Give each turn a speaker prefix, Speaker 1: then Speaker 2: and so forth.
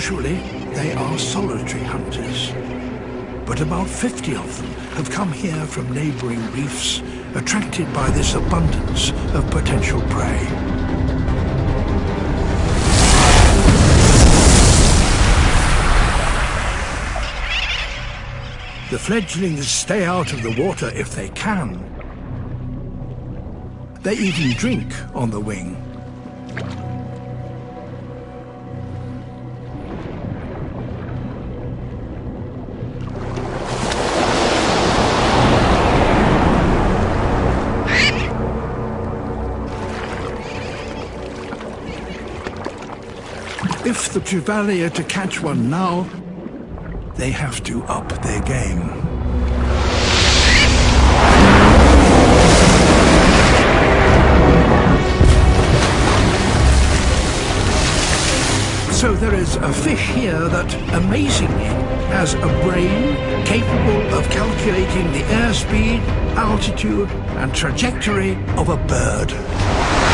Speaker 1: Usually, they are solitary hunters, but about 50 of them have come here from neighboring reefs, attracted by this abundance of potential prey. The fledglings stay out of the water if they can. They eat and drink on the wing. If the Trevally are to catch one now, they have to up their game. So there is a fish here that, amazingly, has a brain capable of calculating the airspeed, altitude, and trajectory of a bird.